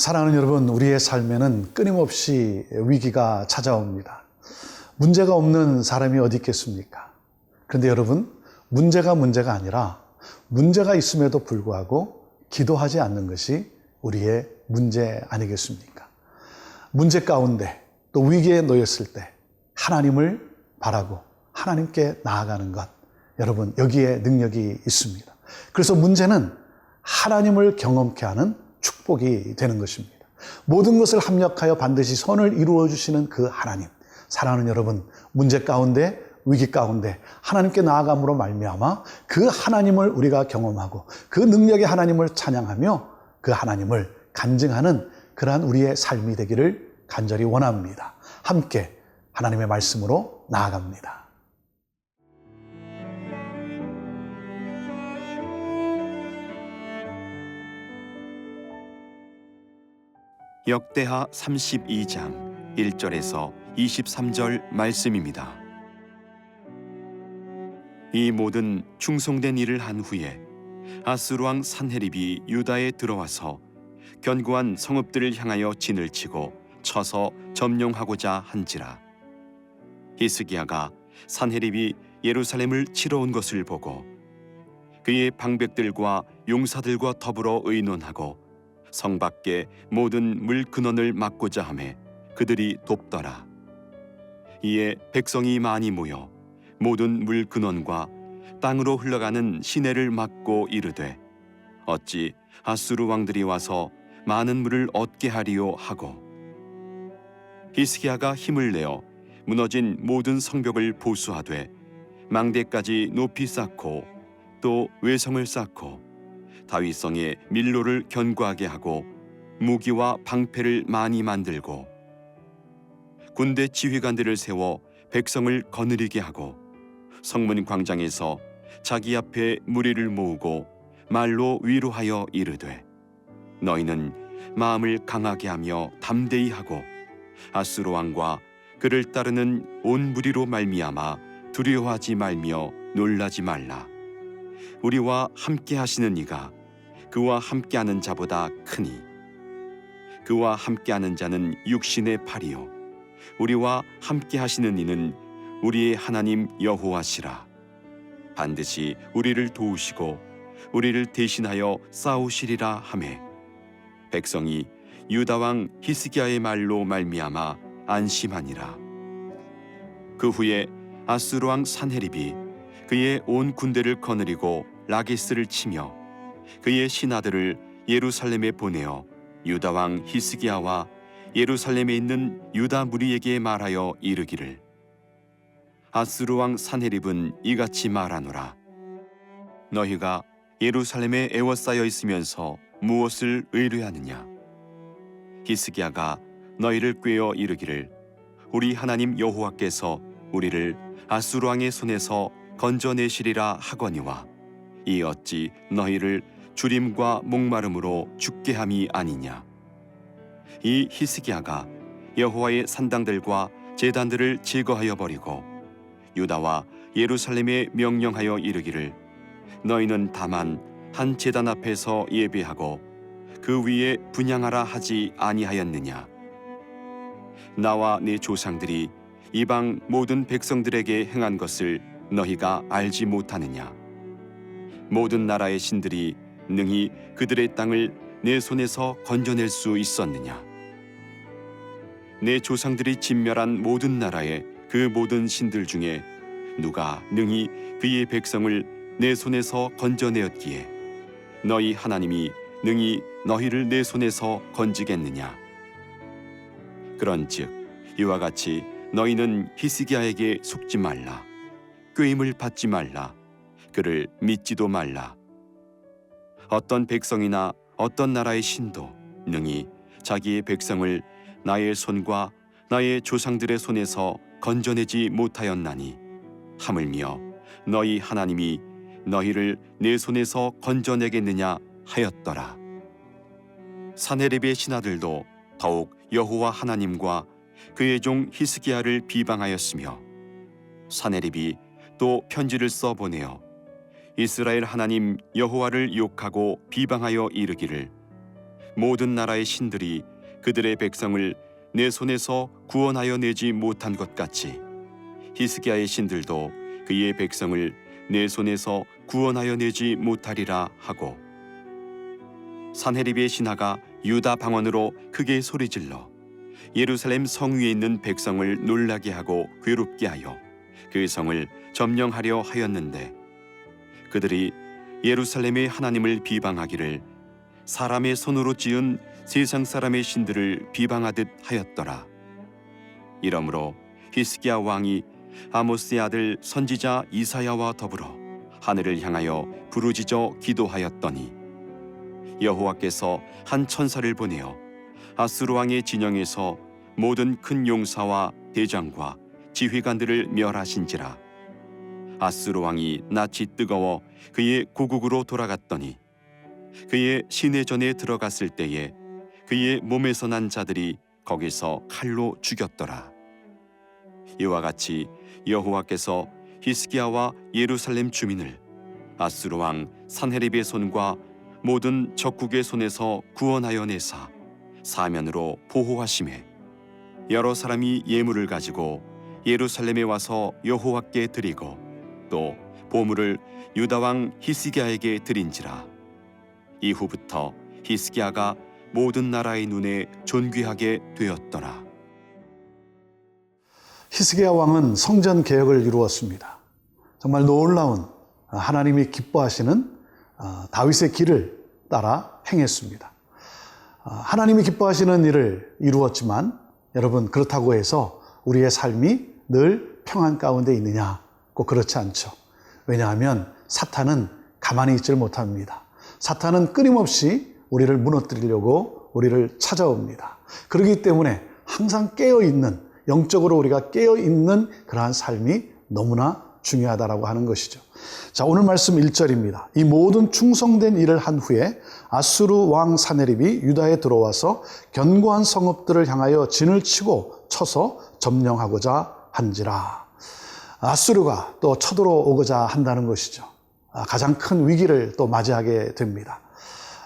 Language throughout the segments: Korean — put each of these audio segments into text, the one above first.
사랑하는 여러분, 우리의 삶에는 끊임없이 위기가 찾아옵니다. 문제가 없는 사람이 어디 있겠습니까? 그런데 여러분, 문제가 아니라 문제가 있음에도 불구하고 기도하지 않는 것이 우리의 문제 아니겠습니까? 문제 가운데 또 위기에 놓였을 때 하나님을 바라고 하나님께 나아가는 것, 여러분 여기에 능력이 있습니다. 그래서 문제는 하나님을 경험케 하는 축복이 되는 것입니다. 모든 것을 합력하여 반드시 선을 이루어 주시는 그 하나님, 사랑하는 여러분, 문제 가운데 위기 가운데 하나님께 나아감으로 말미암아 그 하나님을 우리가 경험하고 그 능력의 하나님을 찬양하며 그 하나님을 간증하는 그러한 우리의 삶이 되기를 간절히 원합니다. 함께 하나님의 말씀으로 나아갑니다. 역대하 32장 1절에서 23절 말씀입니다. 이 모든 충성된 일을 한 후에 아수르 왕 산헤립이 유다에 들어와서 견고한 성읍들을 향하여 진을 치고 쳐서 점령하고자 한지라. 히스기야가 산헤립이 예루살렘을 치러 온 것을 보고 그의 방백들과 용사들과 더불어 의논하고 성 밖에 모든 물 근원을 막고자 하매 그들이 돕더라. 이에 백성이 많이 모여 모든 물 근원과 땅으로 흘러가는 시내를 막고 이르되 어찌 아수르 왕들이 와서 많은 물을 얻게 하리요 하고, 히스기야가 힘을 내어 무너진 모든 성벽을 보수하되 망대까지 높이 쌓고 또 외성을 쌓고 다윗성에 밀로를 견고하게 하고 무기와 방패를 많이 만들고 군대 지휘관들을 세워 백성을 거느리게 하고 성문 광장에서 자기 앞에 무리를 모으고 말로 위로하여 이르되 너희는 마음을 강하게 하며 담대히 하고 아수르 왕과 그를 따르는 온 무리로 말미암아 두려워하지 말며 놀라지 말라. 우리와 함께 하시는 이가 그와 함께하는 자보다 크니 그와 함께하는 자는 육신의 팔이요 우리와 함께하시는 이는 우리의 하나님 여호와시라. 반드시 우리를 도우시고 우리를 대신하여 싸우시리라 하매 백성이 유다 왕 히스기야의 말로 말미암아 안심하니라. 그 후에 아수르 왕 산헤립이 그의 온 군대를 거느리고 라게스를 치며 그의 신하들을 예루살렘에 보내어 유다 왕 히스기야와 예루살렘에 있는 유다 무리에게 말하여 이르기를 아수르 왕 산헤립은 이같이 말하노라. 너희가 예루살렘에 에워싸여 있으면서 무엇을 의뢰하느냐? 히스기야가 너희를 꾀어 이르기를 우리 하나님 여호와께서 우리를 아수르 왕의 손에서 건져내시리라 하거니와 이 어찌 너희를 주림과 목마름으로 죽게 함이 아니냐? 이 히스기야가 여호와의 산당들과 제단들을 제거하여 버리고 유다와 예루살렘에 명령하여 이르기를 너희는 다만 한 제단 앞에서 예배하고 그 위에 분향하라 하지 아니하였느냐? 나와 네 조상들이 이방 모든 백성들에게 행한 것을 너희가 알지 못하느냐? 모든 나라의 신들이 능히 그들의 땅을 내 손에서 건져낼 수 있었느냐? 내 조상들이 진멸한 모든 나라의 그 모든 신들 중에 누가 능히 그의 백성을 내 손에서 건져내었기에 너희 하나님이 능히 너희를 내 손에서 건지겠느냐? 그런즉 이와 같이 너희는 히스기야에게 속지 말라. 꾀임을 받지 말라. 그를 믿지도 말라. 어떤 백성이나 어떤 나라의 신도 능히 자기의 백성을 나의 손과 나의 조상들의 손에서 건져내지 못하였나니 하물며 너희 하나님이 너희를 내 손에서 건져내겠느냐 하였더라. 산헤립의 신하들도 더욱 여호와 하나님과 그의 종 히스기야를 비방하였으며 산헤립이 또 편지를 써보내어 이스라엘 하나님 여호와를 욕하고 비방하여 이르기를 모든 나라의 신들이 그들의 백성을 내 손에서 구원하여 내지 못한 것 같이 히스기야의 신들도 그의 백성을 내 손에서 구원하여 내지 못하리라 하고, 산헤립의 신하가 유다 방언으로 크게 소리질러 예루살렘 성 위에 있는 백성을 놀라게 하고 괴롭게 하여 그 성을 점령하려 하였는데, 그들이 예루살렘의 하나님을 비방하기를 사람의 손으로 지은 세상 사람의 신들을 비방하듯 하였더라. 이러므로 히스기야 왕이 아모스의 아들 선지자 이사야와 더불어 하늘을 향하여 부르짖어 기도하였더니, 여호와께서 한 천사를 보내어 아수르 왕의 진영에서 모든 큰 용사와 대장과 지휘관들을 멸하신지라. 아수르 왕이 낯이 뜨거워 그의 고국으로 돌아갔더니, 그의 시내전에 들어갔을 때에 그의 몸에서 난 자들이 거기서 칼로 죽였더라. 이와 같이 여호와께서 히스기야와 예루살렘 주민을 아수르 왕 산헤립의 손과 모든 적국의 손에서 구원하여 내사 사면으로 보호하심에, 여러 사람이 예물을 가지고 예루살렘에 와서 여호와께 드리고 또 보물을 유다 왕 히스기야에게 드린지라. 이후부터 히스기야가 모든 나라의 눈에 존귀하게 되었더라. 히스기야 왕은 성전 개혁을 이루었습니다. 정말 놀라운 하나님이 기뻐하시는 다윗의 길을 따라 행했습니다. 하나님이 기뻐하시는 일을 이루었지만, 여러분, 그렇다고 해서 우리의 삶이 늘 평안 가운데 있느냐? 꼭 그렇지 않죠. 왜냐하면 사탄은 가만히 있질 못합니다. 사탄은 끊임없이 우리를 무너뜨리려고 우리를 찾아옵니다. 그렇기 때문에 항상 깨어있는, 영적으로 우리가 깨어있는 그러한 삶이 너무나 중요하다라고 하는 것이죠. 자, 오늘 말씀 1절입니다. 이 모든 충성된 일을 한 후에 아수르 왕 산헤립이 유다에 들어와서 견고한 성읍들을 향하여 진을 치고 쳐서 점령하고자 한지라. 아수르가 또 쳐들어오고자 한다는 것이죠. 가장 큰 위기를 또 맞이하게 됩니다.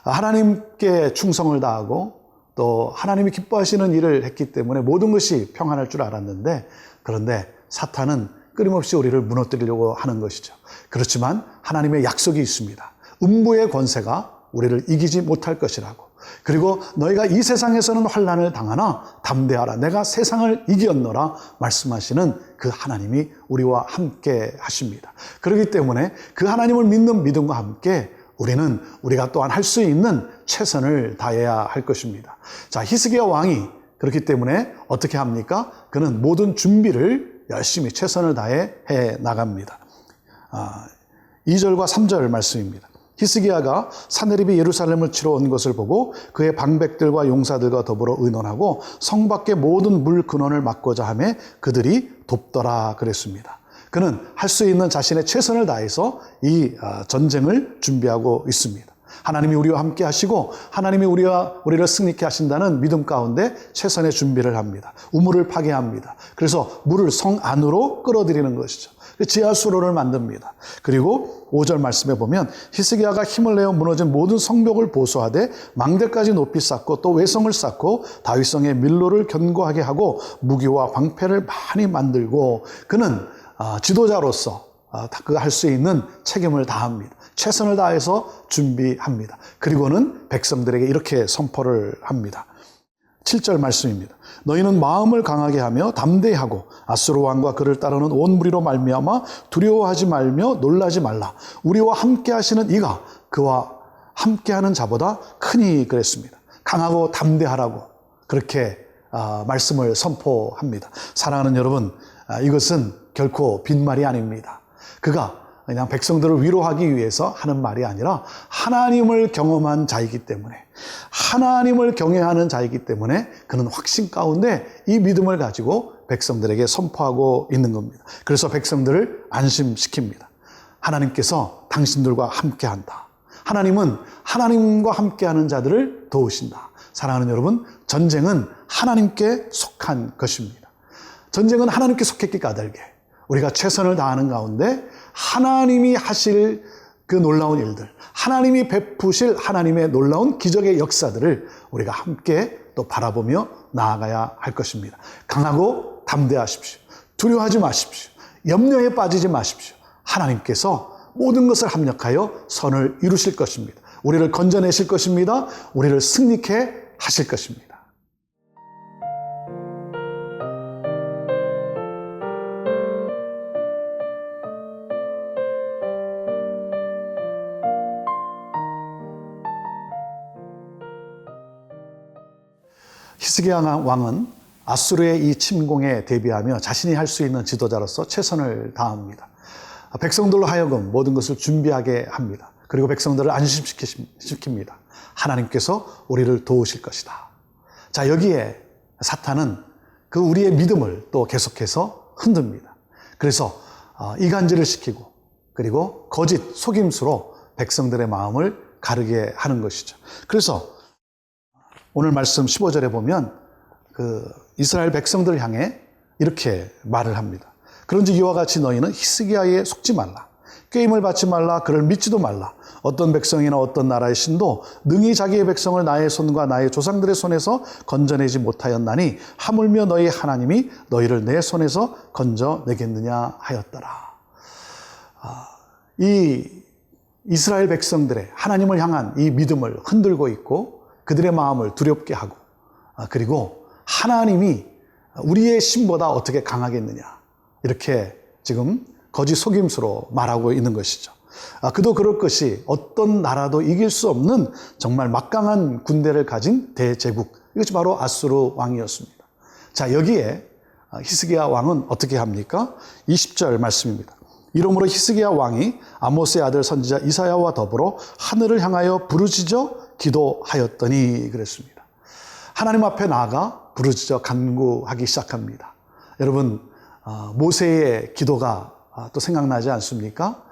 하나님께 충성을 다하고 또 하나님이 기뻐하시는 일을 했기 때문에 모든 것이 평안할 줄 알았는데, 그런데 사탄은 끊임없이 우리를 무너뜨리려고 하는 것이죠. 그렇지만 하나님의 약속이 있습니다. 음부의 권세가 우리를 이기지 못할 것이라고. 그리고 너희가 이 세상에서는 환난을 당하나 담대하라, 내가 세상을 이겼노라 말씀하시는 그 하나님이 우리와 함께 하십니다. 그렇기 때문에 그 하나님을 믿는 믿음과 함께 우리는 우리가 또한 할 수 있는 최선을 다해야 할 것입니다. 자, 히스기야 왕이 그렇기 때문에 어떻게 합니까? 그는 모든 준비를 열심히 최선을 다해 해 나갑니다. 2절과 3절 말씀입니다. 히스기야가 산헤립이 예루살렘을 치러 온 것을 보고 그의 방백들과 용사들과 더불어 의논하고 성 밖의 모든 물 근원을 막고자 하며 그들이 돕더라 그랬습니다. 그는 할 수 있는 자신의 최선을 다해서 이 전쟁을 준비하고 있습니다. 하나님이 우리와 함께 하시고 하나님이 우리를 승리케 하신다는 믿음 가운데 최선의 준비를 합니다. 우물을 파괴합니다. 그래서 물을 성 안으로 끌어들이는 것이죠. 지하수로를 만듭니다. 그리고 5절 말씀에 보면 히스기야가 힘을 내어 무너진 모든 성벽을 보수하되 망대까지 높이 쌓고 또 외성을 쌓고 다윗성의 밀로를 견고하게 하고 무기와 방패를 많이 만들고, 그는 지도자로서 그 할 수 있는 책임을 다합니다. 최선을 다해서 준비합니다. 그리고는 백성들에게 이렇게 선포를 합니다. 7절 말씀입니다. 너희는 마음을 강하게 하며 담대하고 아수르 왕과 그를 따르는 온 무리로 말미암아 두려워하지 말며 놀라지 말라. 우리와 함께 하시는 이가 그와 함께하는 자보다 크니 그랬습니다. 강하고 담대하라고 그렇게 말씀을 선포합니다. 사랑하는 여러분, 이것은 결코 빈말이 아닙니다. 그가 그냥 백성들을 위로하기 위해서 하는 말이 아니라 하나님을 경험한 자이기 때문에, 하나님을 경외하는 자이기 때문에 그는 확신 가운데 이 믿음을 가지고 백성들에게 선포하고 있는 겁니다. 그래서 백성들을 안심시킵니다. 하나님께서 당신들과 함께한다. 하나님은 하나님과 함께하는 자들을 도우신다. 사랑하는 여러분, 전쟁은 하나님께 속한 것입니다. 전쟁은 하나님께 속했기 까닭에 우리가 최선을 다하는 가운데 하나님이 하실 그 놀라운 일들, 하나님이 베푸실 하나님의 놀라운 기적의 역사들을 우리가 함께 또 바라보며 나아가야 할 것입니다. 강하고 담대하십시오. 두려워하지 마십시오. 염려에 빠지지 마십시오. 하나님께서 모든 것을 합력하여 선을 이루실 것입니다. 우리를 건져내실 것입니다. 우리를 승리케 하실 것입니다. 히스기야 왕은 아수르의 이 침공에 대비하며 자신이 할 수 있는 지도자로서 최선을 다합니다. 백성들로 하여금 모든 것을 준비하게 합니다. 그리고 백성들을 안심시킵니다. 하나님께서 우리를 도우실 것이다. 자, 여기에 사탄은 그 우리의 믿음을 또 계속해서 흔듭니다. 그래서 이간질을 시키고 그리고 거짓 속임수로 백성들의 마음을 가르게 하는 것이죠. 그래서 오늘 말씀 15절에 보면 그 이스라엘 백성들을 향해 이렇게 말을 합니다. 그런즉 이와 같이 너희는 히스기야에 속지 말라. 꾀임을 받지 말라. 그를 믿지도 말라. 어떤 백성이나 어떤 나라의 신도 능히 자기의 백성을 나의 손과 나의 조상들의 손에서 건져내지 못하였나니 하물며 너희 하나님이 너희를 내 손에서 건져내겠느냐 하였더라. 이 이스라엘 백성들의 하나님을 향한 이 믿음을 흔들고 있고 그들의 마음을 두렵게 하고 그리고 하나님이 우리의 신보다 어떻게 강하겠느냐 이렇게 지금 거짓 속임수로 말하고 있는 것이죠. 그도 그럴 것이 어떤 나라도 이길 수 없는 정말 막강한 군대를 가진 대제국, 이것이 바로 아수르 왕이었습니다. 자, 여기에 히스기야 왕은 어떻게 합니까? 20절 말씀입니다. 이러므로 히스기야 왕이 아모스의 아들 선지자 이사야와 더불어 하늘을 향하여 부르짖어 기도하였더니 그랬습니다. 하나님 앞에 나아가 부르짖어 간구하기 시작합니다. 여러분, 모세의 기도가 또 생각나지 않습니까?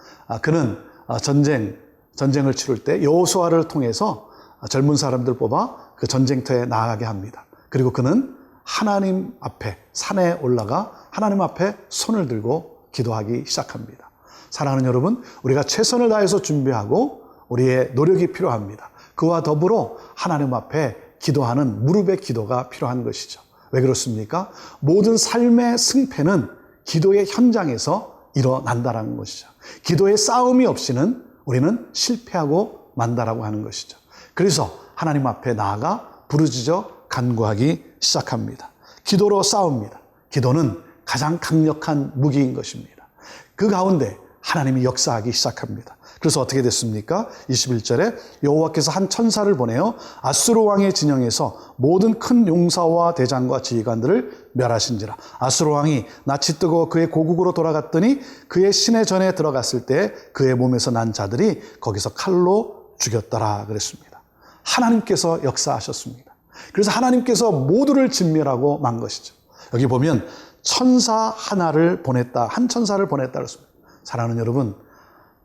그는 전쟁을 치룰 때 여호수아를 통해서 젊은 사람들 뽑아 그 전쟁터에 나아가게 합니다. 그리고 그는 하나님 앞에 산에 올라가 하나님 앞에 손을 들고 기도하기 시작합니다. 사랑하는 여러분, 우리가 최선을 다해서 준비하고 우리의 노력이 필요합니다. 그와 더불어 하나님 앞에 기도하는 무릎의 기도가 필요한 것이죠. 왜 그렇습니까? 모든 삶의 승패는 기도의 현장에서 일어난다는 것이죠. 기도의 싸움이 없이는 우리는 실패하고 만다라고 하는 것이죠. 그래서 하나님 앞에 나아가 부르짖어 간구하기 시작합니다. 기도로 싸웁니다. 기도는 가장 강력한 무기인 것입니다. 그 가운데 하나님이 역사하기 시작합니다. 그래서 어떻게 됐습니까? 21절에 여호와께서 한 천사를 보내어 아수르 왕의 진영에서 모든 큰 용사와 대장과 지휘관들을 멸하신지라. 아수르 왕이 낯이 뜨고 그의 고국으로 돌아갔더니 그의 시내 전에 들어갔을 때 그의 몸에서 난 자들이 거기서 칼로 죽였더라 그랬습니다. 하나님께서 역사하셨습니다. 그래서 하나님께서 모두를 진멸하고 만 것이죠. 여기 보면 천사 하나를 보냈다, 한 천사를 보냈다 그랬습니다. 사랑하는 여러분,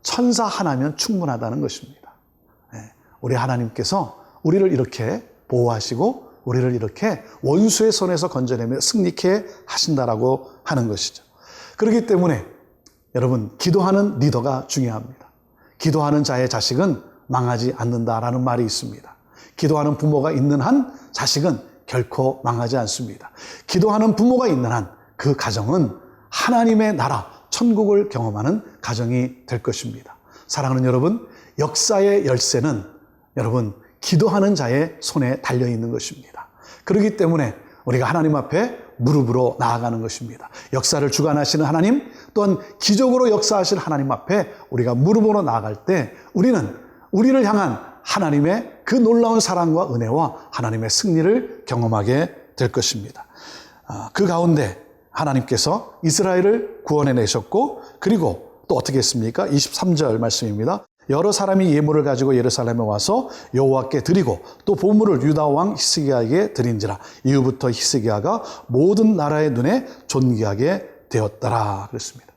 천사 하나면 충분하다는 것입니다. 우리 하나님께서 우리를 이렇게 보호하시고 우리를 이렇게 원수의 손에서 건져내며 승리케 하신다라고 하는 것이죠. 그렇기 때문에 여러분, 기도하는 리더가 중요합니다. 기도하는 자의 자식은 망하지 않는다라는 말이 있습니다. 기도하는 부모가 있는 한 자식은 결코 망하지 않습니다. 기도하는 부모가 있는 한 그 가정은 하나님의 나라, 천국을 경험하는 가정이 될 것입니다. 사랑하는 여러분, 역사의 열쇠는 여러분 기도하는 자의 손에 달려있는 것입니다. 그렇기 때문에 우리가 하나님 앞에 무릎으로 나아가는 것입니다. 역사를 주관하시는 하나님, 또한 기적으로 역사하실 하나님 앞에 우리가 무릎으로 나아갈 때 우리를 향한 하나님의 그 놀라운 사랑과 은혜와 하나님의 승리를 경험하게 될 것입니다. 그 가운데 하나님께서 이스라엘을 구원해내셨고 그리고 또 어떻게 했습니까? 23절 말씀입니다. 여러 사람이 예물을 가지고 예루살렘에 와서 여호와께 드리고 또 보물을 유다 왕 히스기야에게 드린지라. 이후부터 히스기야가 모든 나라의 눈에 존귀하게 되었더라 그랬습니다.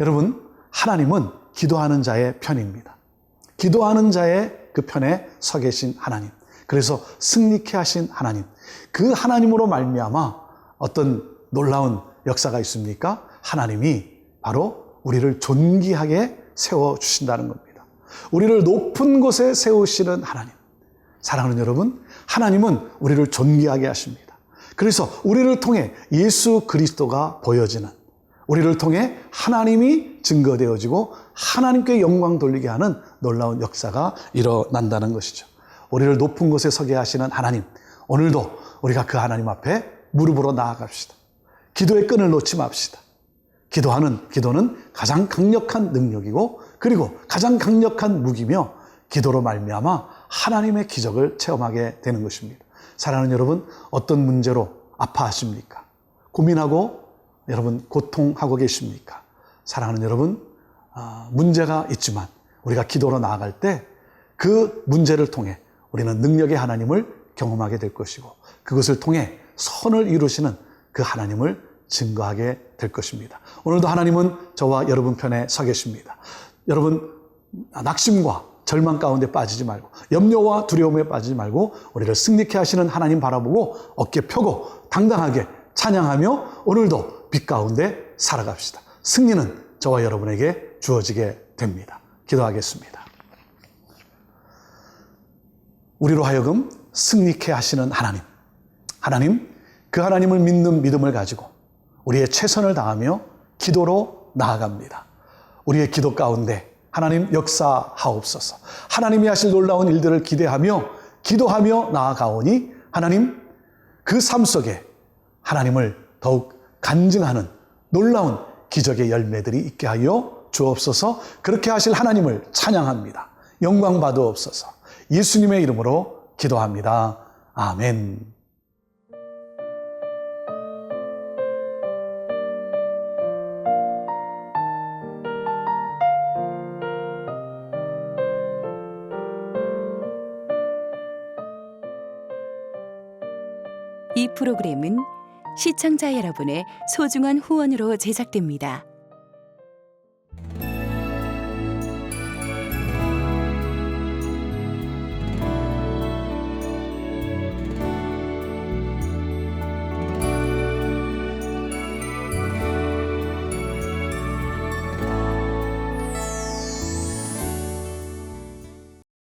여러분, 하나님은 기도하는 자의 편입니다. 기도하는 자의 그 편에 서 계신 하나님, 그래서 승리케 하신 하나님, 그 하나님으로 말미암아 어떤 놀라운 역사가 있습니까? 하나님이 바로 우리를 존귀하게 세워주신다는 겁니다. 우리를 높은 곳에 세우시는 하나님. 사랑하는 여러분, 하나님은 우리를 존귀하게 하십니다. 그래서 우리를 통해 예수 그리스도가 보여지는, 우리를 통해 하나님이 증거되어지고 하나님께 영광 돌리게 하는 놀라운 역사가 일어난다는 것이죠. 우리를 높은 곳에 서게 하시는 하나님, 오늘도 우리가 그 하나님 앞에 무릎으로 나아갑시다. 기도의 끈을 놓지 맙시다. 기도는 가장 강력한 능력이고, 그리고 가장 강력한 무기며, 기도로 말미암아 하나님의 기적을 체험하게 되는 것입니다. 사랑하는 여러분, 어떤 문제로 아파하십니까? 고민하고 여러분 고통하고 계십니까? 사랑하는 여러분, 문제가 있지만 우리가 기도로 나아갈 때 그 문제를 통해 우리는 능력의 하나님을 경험하게 될 것이고, 그것을 통해 선을 이루시는 그 하나님을 증거하게 될 것입니다. 오늘도 하나님은 저와 여러분 편에 서 계십니다. 여러분, 낙심과 절망 가운데 빠지지 말고, 염려와 두려움에 빠지지 말고, 우리를 승리케 하시는 하나님 바라보고 어깨 펴고 당당하게 찬양하며 오늘도 빛 가운데 살아갑시다. 승리는 저와 여러분에게 주어지게 됩니다. 기도하겠습니다. 우리로 하여금 승리케 하시는 하나님, 그 하나님을 믿는 믿음을 가지고 우리의 최선을 다하며 기도로 나아갑니다. 우리의 기도 가운데 하나님 역사하옵소서. 하나님이 하실 놀라운 일들을 기대하며 기도하며 나아가오니 하나님, 그 삶 속에 하나님을 더욱 간증하는 놀라운 기적의 열매들이 있게 하여 주옵소서. 그렇게 하실 하나님을 찬양합니다. 영광 받으옵소서. 예수님의 이름으로 기도합니다. 아멘. 이 프로그램은 시청자 여러분의 소중한 후원으로 제작됩니다.